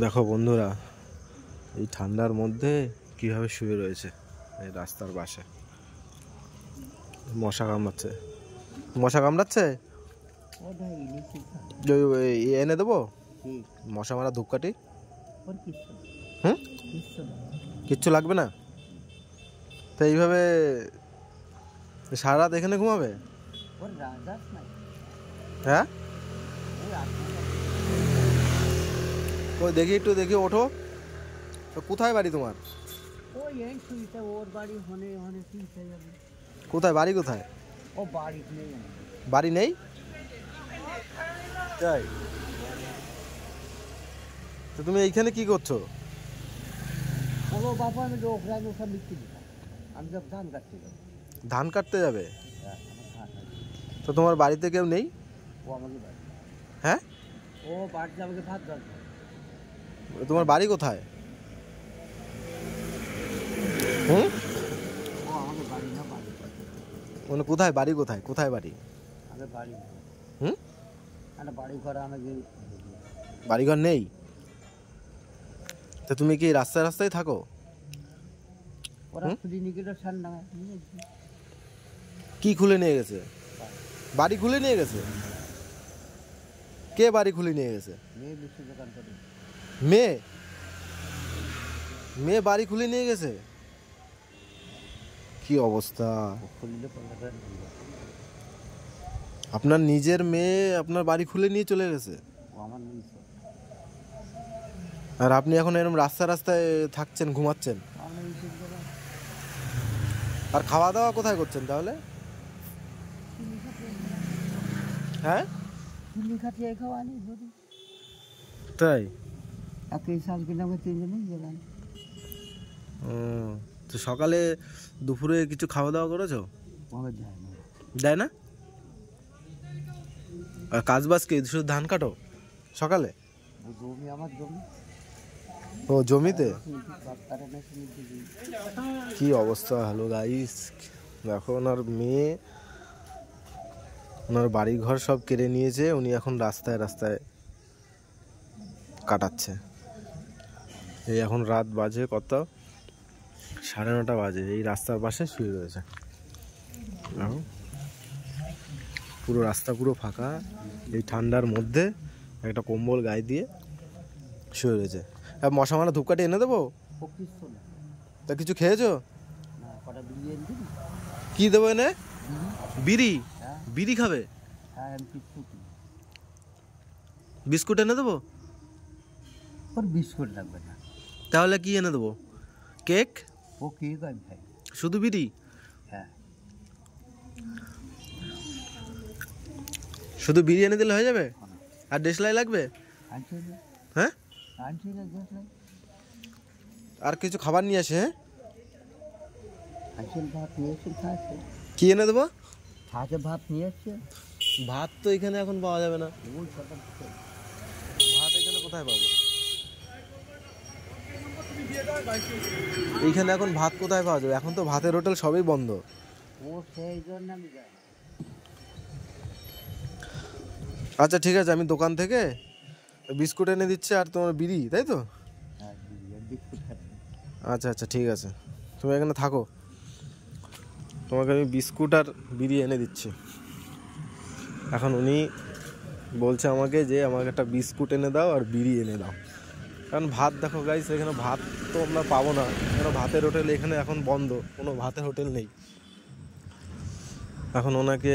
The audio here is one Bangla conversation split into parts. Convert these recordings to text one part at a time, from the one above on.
দেখো বন্ধুরা, এই ঠান্ডার মধ্যে কিভাবে শুয়ে রয়েছে এই রাস্তার পাশে। মশা কামড়াচ্ছে, মশা কামড়াচ্ছে। এনে দেবো মশা মারা ধূপকাঠি। হুম, কিচ্ছু লাগবে না। তো এইভাবে সারা রাত এখানে ঘুমাবে? হ্যাঁ, ওই দেখি একটু দেখি, ওঠো। তো কোথায় বাড়ি তোমার? কোথায় বাড়ি? কোথায় বাড়ি নেই? তাই? তো তুমি এইখানে কি করছো? ধান কাটতে যাবে? তো তোমার বাড়িতে কেউ নেই? হ্যাঁ, তোমার বাড়ি কোথায়? হুম, মানে কোথায় বাড়ি? কোথায় কোথায় বাড়ি? হুম, বাড়িঘর নেই? তো তুমি কি রাস্তায় রাস্তায় থাকো? কি খুলে নিয়ে গেছে? বাড়ি খুলে নিয়ে গেছে? কে বাড়ি খুলে নিয়ে গেছে? মেয়ে? মেয়ে বাড়ি খুলে নিয়ে গেছে? কি অবস্থা! আপনার নিজের মেয়ে আপনার বাড়ি খুলে নিয়ে চলে গেছে, আর আপনি এখন এরকম রাস্তা রাস্তায় থাকছেন, ঘুমাচ্ছেন। আর খাওয়া দাওয়া কোথায় করছেন তাহলে? হ্যাঁ, তাই? তো সকালে দুপুরে কিছু খাওয়া দাওয়া করেছো? দেয় না? আর কাজ বাজ কি, শুধু ধান কাটো সকালে? ও জমিতে? কি অবস্থা! হ্যালো গাইস, দেখো ওনার মেয়ে, ওনার বাড়ি ঘর সব কেড়ে নিয়েছে, উনি এখন রাস্তায় রাস্তায় কাটাচ্ছে। এই এখন রাত বাজে কত, 9:30 বাজে। এই রাস্তার পাশে শুয়ে রয়েছে, পুরো রাস্তা পুরো ফাঁকা। এই ঠান্ডার মধ্যে একটা কম্বল গায়ে দিয়ে শুয়ে রয়েছে। মশা মারা ধূপকাঠি এনে দেবো? তা কিছু খেয়েছো? কি দেবো এনে? বিড়ি? বিড়ি খাবে? বিস্কুট এনে দেবো? বিস্কুট লাগবে না। তাহলে কি এনে দেবো? কেক? ও কেক আমি খাই। শুধু বিড়ি? হ্যাঁ, শুধু বিড়ি এনে দিলে হয়ে যাবে? আর দেশলাই লাগবে? হ্যাঁ, আর কিছু খাবার নিয়ে আসে? কি এনে দেবো? ভাত নিয়ে এসছে। ভাত তো এখানে এখন পাওয়া যাবে না। ভাত এখানে কোথায় পাবো? এইখানে এখন ভাত কোথায় পাওয়া যাবে? এখন তো ভাতের হোটেল সবই বন্ধ। আচ্ছা ঠিক আছে, আমি দোকান থেকে বিস্কুট এনে দিচ্ছি, আর তোমার বিড়ি, তাই তো? আচ্ছা আচ্ছা ঠিক আছে, তুমি এখানে থাকো, তোমাকে আমি বিস্কুট আর বিড়ি এনে দিচ্ছি। এখন উনি বলছে আমাকে যে আমাকে একটা বিস্কুট এনে দাও আর বিড়ি এনে দাও। কারণ ভাত, দেখো গাইস, এখানে ভাত তো আমরা পাবো না, কেন ভাতের হোটেল এখানে এখন বন্ধ, কোনো ভাতের হোটেল নেই। এখন ওনাকে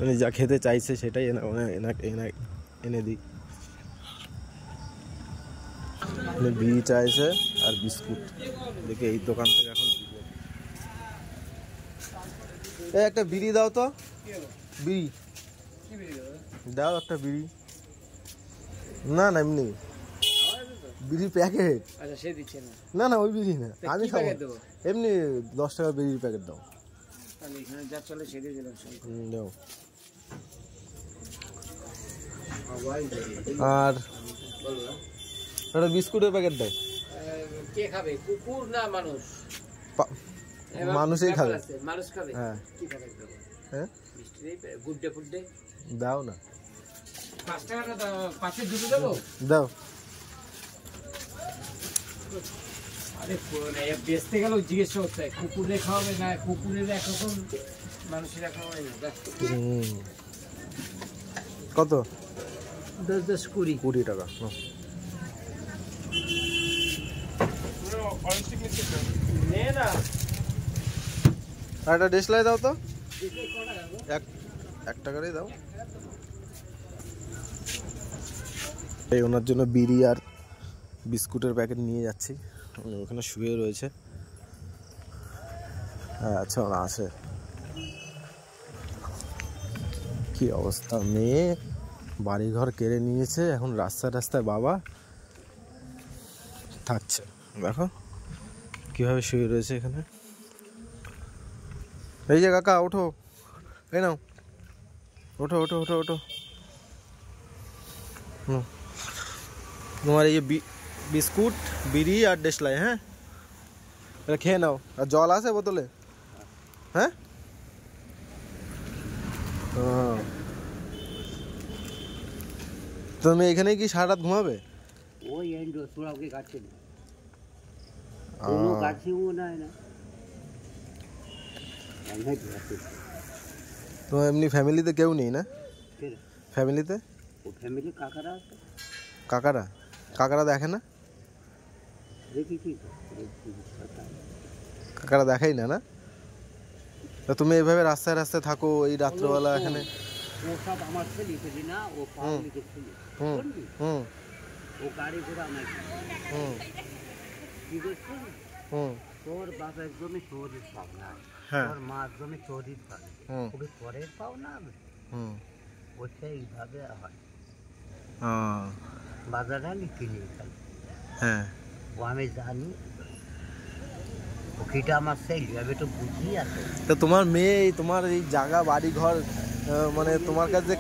উনি যা খেতে চাইছে সেটাই এনে দিই। বিড়ি চাইছে আর বিস্কুট, দেখে এই দোকান থেকে এখন এই একটা বিড়ি দাও তো। বিড়ি দাও, একটা বিড়ি। না না, এমনি বিড়ির প্যাকেট। আচ্ছা, সে দিচ্ছে না? না না, ওই বিড়ি না, আমি খাবো এমনি। 10 টাকা বিড়ির প্যাকেট দাও। এখানে যা চলে সেটাই দিলাম। দাও। আর একটা বিস্কুটের প্যাকেট দেয়। কে খাবে? কুকুর না মানুষ? মানুষই খাবে। মানুষ খাবে? হ্যাঁ। কি খাবে? হ্যাঁ, গুড্ডে ফুড্ডে দাও না। 5 টাকাটা 5-এর দুটো দেবো? দাও। আরে বেচতে গেলেও জিজ্ঞেস করতে হয় কুকুরে খাওয়াবে না, কুকুরের একরকম মানুষেরা খাওয়াবে না। কত? 10 20 20 টাকা। নে না আর একটা ডেসলাই দাও তো, এক টাকারই দাও। এই ওনার জন্য বিড়ি আর বিস্কুটের প্যাকেট নিয়ে যাচ্ছি, ওখানে শুয়ে রয়েছে। হ্যাঁ আচ্ছা ওরা আছে। কি অবস্থা, মেয়ে বাড়িঘর কেড়ে নিয়েছে, এখন রাস্তায় রাস্তায় বাবা থাকছে। দেখো কিভাবে শুয়ে রয়েছে এখানে। এই যে কাকা ওঠো, এই নাও ওঠো ওঠো ওঠো ওঠো। তোমার এই যে বিস্কুট, বিড়ি আর ডেসলাই, হ্যাঁ এটা খেয়ে নাও। আর জল আছে বোতলে? হ্যাঁ তুমি এখানেই কি সারা রাত ঘুমাবে? ওই এন্ডো সুরাকে কাটছে না, কোনো কাটছে না না। তো এমনি ফ্যামিলিতে কেউ নেই না? ফ্যামিলিতে ও ফ্যামিলি কাকারা আছে। কাকারা? কাকারা দেখে না? দেখি কি কাকারা দেখাই না না? তা তুমি এইভাবে রাস্তায় রাস্তায় থাকো এই রাত্রবেলা এখানে? ও সব আমার ছেলে ছেলে না, ও পাবলিকের ছেলে। হুম ও গাড়ি ঘোড়া নাই। হুম কি করছে? হুম তোর বাপের জমি চোরির পাও না, তোর মার জমি চোরির পাও, ওকে পরের পাও না। ওইটা এইভাবে হয়, বাজারে আমি কিনি খাই। হ্যাঁ ও আমি জানি ওকিটা আমার সেই আমি তো বুঝি আছে। তো তোমার মেয়ে তোমার এই জায়গা বাড়ি ঘর মানে তোমার কাছে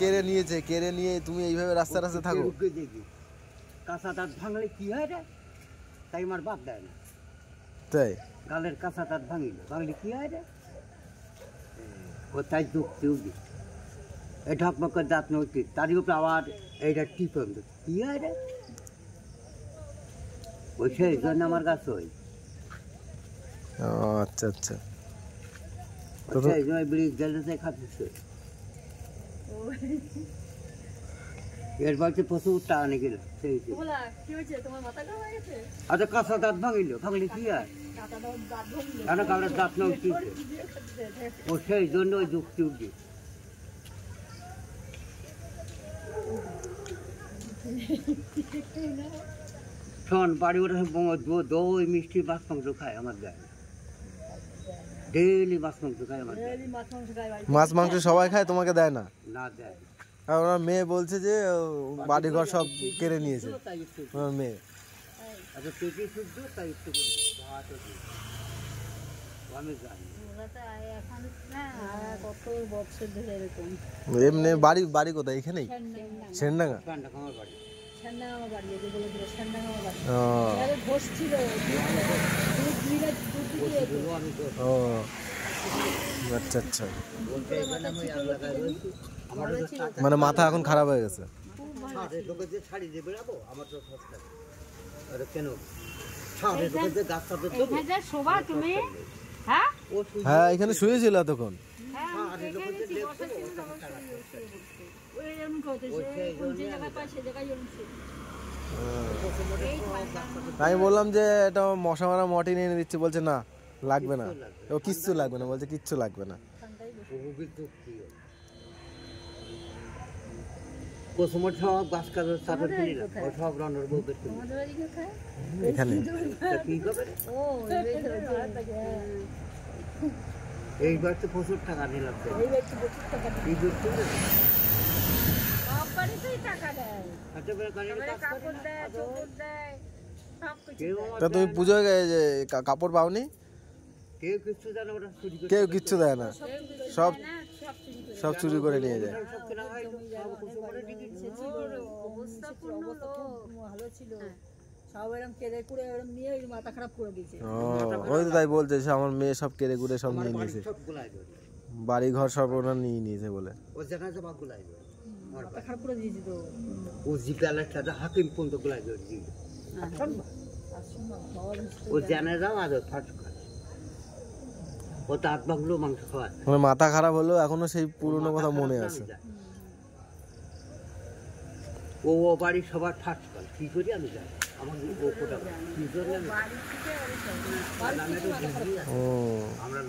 কেড়ে নিয়েছে, কেড়ে নিয়ে তুমি এইভাবে রাস্তায় রাস্তায় থাকো? দেখি কাঁচা দাঁত ভাঙলে কি হয় রে, তাই আমার বাপ দেয় না। তাই গালের কাঁচা দাঁত ভাঙিল, ভাঙলে কি হয় রে, ও তাই যুক্তি এই ঢকমকের দাঁত নড়ছে, তারই উপরে আবার এইটা টিপন কি হয় রে, ওই সেই জন্য আমার কাছে ওই আচ্ছা আচ্ছা। সেই জন্য ব্রিজ জেলে খাচ্ছে। এর বলছে প্রচুর টাকা নিয়ে গেল। আচ্ছা কাঁচা দাঁত ভাঙিল, ভাঙলে কি হয়, কারোর দাঁত নড়ছে, ও সেই জন্য ওই যুক্তি উঠছে। শোন বাড়ি ওটা দই মিষ্টি মাছ মাংস খায় আমার গায়ে, ডেইলি মাছ মাংস খায় আমার গায়ে। মাছ মাংস সবাই খায়, তোমাকে দেয় না? না দেয়। আর ওনার মেয়ে বলছে যে বাড়ি ঘর সব কেড়ে নিয়েছে ওনার মেয়ে। আচ্ছা পেটে শুদ্ধ তাই একটু ভাত আমি জানি। এমনি বাড়ি কোথায়? এখানেই সেনডাঙ্গা? ও আচ্ছা আচ্ছা, মানে মাথা এখন খারাপ হয়ে গেছে। হ্যাঁ এখানে শুয়েছিল এতক্ষণ। আমি বললাম যে এটা মশা মারা মর্টিন এনে দিচ্ছে, বলছে না লাগবে না, ও কিচ্ছু লাগবে না, বলছে কিচ্ছু লাগবে না। এখানে এইবার তো প্রচুর টাকা নিলাম, তা তুমি পুজোয় যে কাপড় পাওনি? কেউ কিচ্ছু দেয় না, সব চুরি করে নিয়ে যায়। ওই তো তাই বলছে আমার মেয়ে সব কেড়ে কুড়ে সব নিয়ে নিয়েছে, বাড়ি ঘর সব ওনার নিয়ে নিয়েছে বলে। ও জানে যাও আর ফাট করে ও তো হাত ভাঙলেও মাংস খাওয়া যায়। আমার মাথা খারাপ হলো এখনো সেই পুরনো কথা মনে আছে। ও ও বাড়ির সবার ফাট করে কি করি আমি জানি আমার ও কোটা কি জন্য ও আমরা